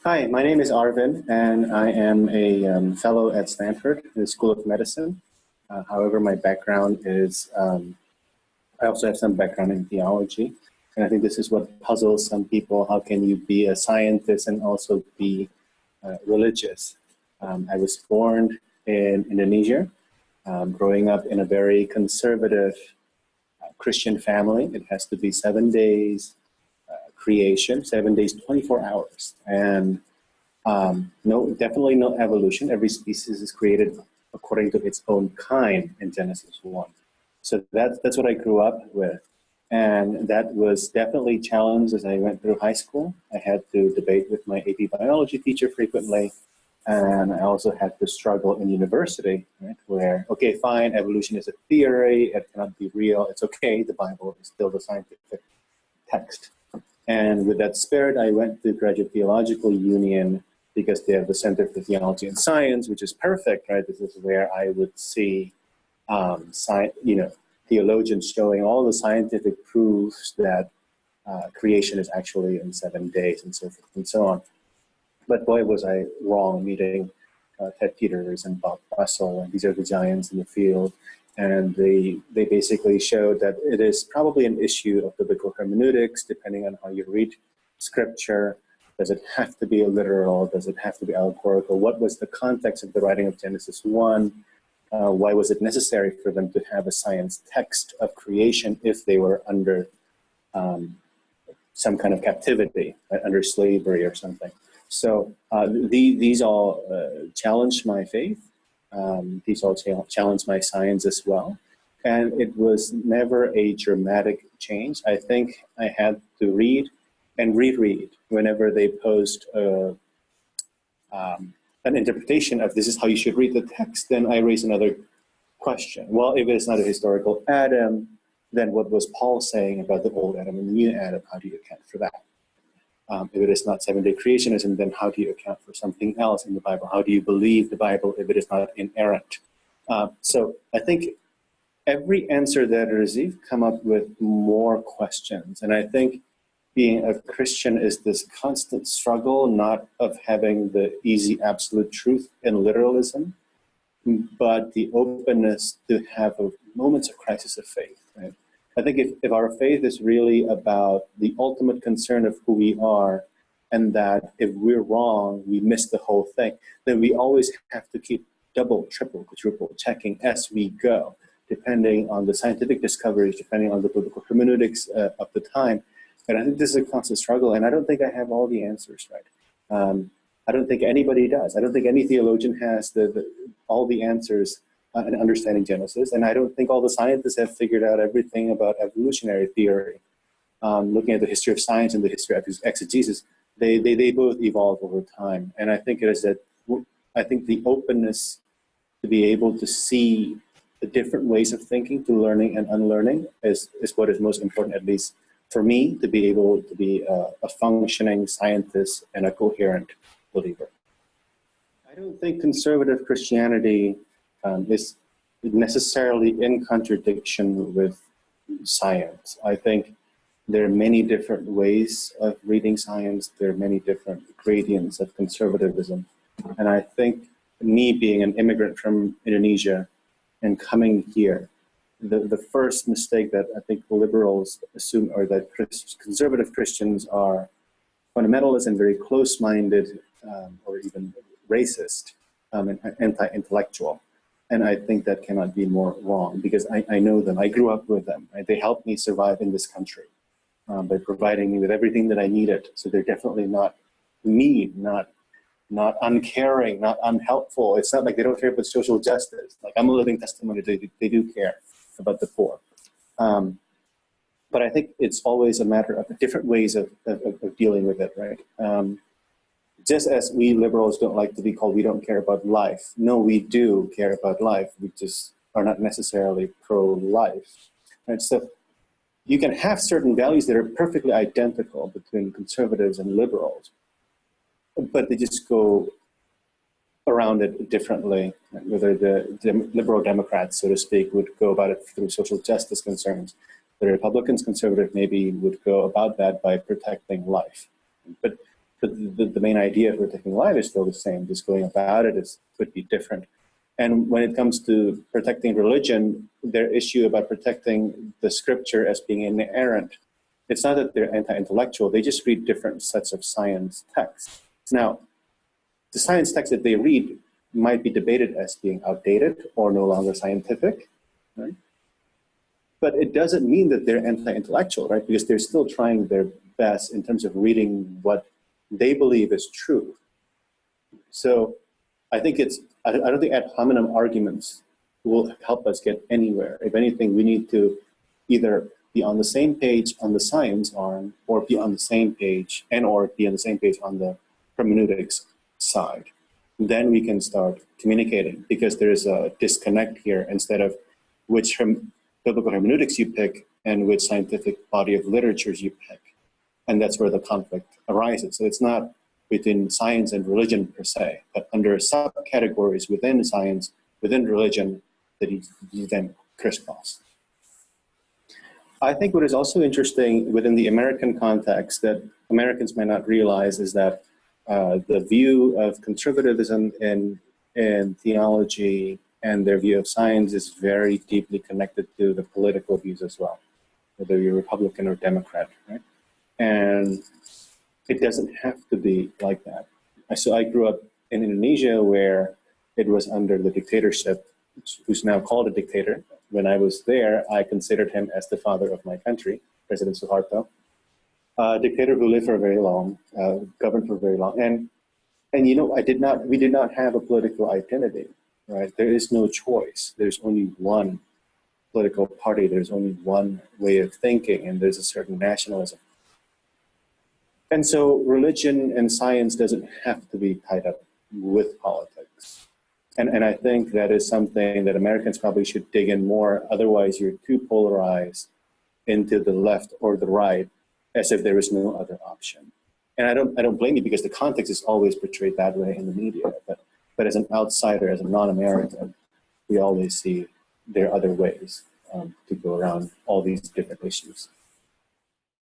Hi, my name is Arvin, and I am a fellow at Stanford in the School of Medicine. However, my background is, I also have some background in theology, and I think this is what puzzles some people. How can you be a scientist and also be religious? I was born in Indonesia, growing up in a very conservative Christian family. It has to be 7 days creation, 7 days, 24 hours. And definitely no evolution. Every species is created according to its own kind in Genesis 1. So that's what I grew up with. And that was definitely challenged as I went through high school. I had to debate with my AP biology teacher frequently. And I also had to struggle in university, right, where, okay, fine, evolution is a theory, it cannot be real, it's okay, the Bible is still the scientific text. And with that spirit, I went to Graduate Theological Union because they have the Center for Theology and Science, which is perfect, right? This is where I would see, theologians showing all the scientific proofs that creation is actually in 7 days and so forth and so on. But boy, was I wrong, meeting Ted Peters and Bob Russell, and these are the giants in the field. And they basically showed that it is probably an issue of biblical hermeneutics, depending on how you read scripture. Does it have to be literal? Does it have to be allegorical? What was the context of the writing of Genesis 1? Why was it necessary for them to have a science text of creation if they were under some kind of captivity, right, under slavery or something? So these all challenged my faith. These all challenged my science as well. And it was never a dramatic change. I think I had to read and reread whenever they posed an interpretation of this is how you should read the text. Then I raise another question. Well, if it's not a historical Adam, then what was Paul saying about the old Adam and the new Adam? How do you account for that? If it is not 7-day creationism, then how do you account for something else in the Bible? How do you believe the Bible if it is not inerrant? So I think every answer that I receive come up with more questions. And I think being a Christian is this constant struggle, not of having the easy absolute truth in literalism, but the openness to have moments of crisis of faith, right? I think if our faith is really about the ultimate concern of who we are, and that if we're wrong, we miss the whole thing, then we always have to keep double, triple, quadruple checking as we go, depending on the scientific discoveries, depending on the biblical hermeneutics of the time. And I think this is a constant struggle, and I don't think I have all the answers right. I don't think anybody does. I don't think any theologian has all the answers in understanding Genesis, and I don't think all the scientists have figured out everything about evolutionary theory. Looking at the history of science and the history of exegesis, they both evolve over time. And I think it is that I think the openness to be able to see the different ways of thinking, to learning and unlearning, is what is most important, at least for me, to be able to be a functioning scientist and a coherent believer. I don't think conservative Christianity is necessarily in contradiction with science. I think there are many different ways of reading science. There are many different gradients of conservatism. And I think me being an immigrant from Indonesia and coming here, the first mistake that I think liberals assume, or that conservative Christians are fundamentalist and very close-minded, or even racist, and anti-intellectual. And I think that cannot be more wrong, because I know them. I grew up with them. Right? They helped me survive in this country by providing me with everything that I needed. So they're definitely not mean, not uncaring, not unhelpful. It's not like they don't care about social justice. Like, I'm a living testimony. They do care about the poor. But I think it's always a matter of different ways of dealing with it, right? Just as we liberals don't like to be called, we don't care about life. No, we do care about life. We just are not necessarily pro-life. Right? So you can have certain values that are perfectly identical between conservatives and liberals, but they just go around it differently. Whether the liberal Democrats, so to speak, would go about it through social justice concerns. The Republicans, conservative, maybe would go about that by protecting life. But But the main idea of protecting life is still the same. Just going about it could be different. And when it comes to protecting religion, their issue about protecting the scripture as being inerrant, it's not that they're anti-intellectual, they just read different sets of science texts. Now, the science texts that they read might be debated as being outdated or no longer scientific, right? But it doesn't mean that they're anti-intellectual, right? Because they're still trying their best in terms of reading what they believe is true. So I think I don't think ad hominem arguments will help us get anywhere. If anything, we need to either be on the same page on the science arm, or be on the same page or be on the same page on the hermeneutics side. Then we can start communicating, because there's a disconnect here instead of which biblical hermeneutics you pick and which scientific body of literatures you pick. And that's where the conflict arises. So it's not between science and religion per se, but under subcategories within science, within religion, that you then crisscross. I think what is also interesting within the American context that Americans might not realize is that the view of conservatism in theology and their view of science is very deeply connected to the political views as well, whether you're Republican or Democrat, right? And it doesn't have to be like that. So I grew up in Indonesia, where it was under the dictatorship, who's now called a dictator. When I was there, I considered him as the father of my country, President Suharto, a dictator who lived for very long, governed for very long. And you know, we did not have a political identity, right? There is no choice. There's only one political party. There's only one way of thinking, and there's a certain nationalism. And so religion and science doesn't have to be tied up with politics. And I think that is something that Americans probably should dig in more. Otherwise, you're too polarized into the left or the right, as if there is no other option. And I don't blame you, because the context is always portrayed that way in the media. But as an outsider, as a non-American, we always see there are other ways to go around all these different issues.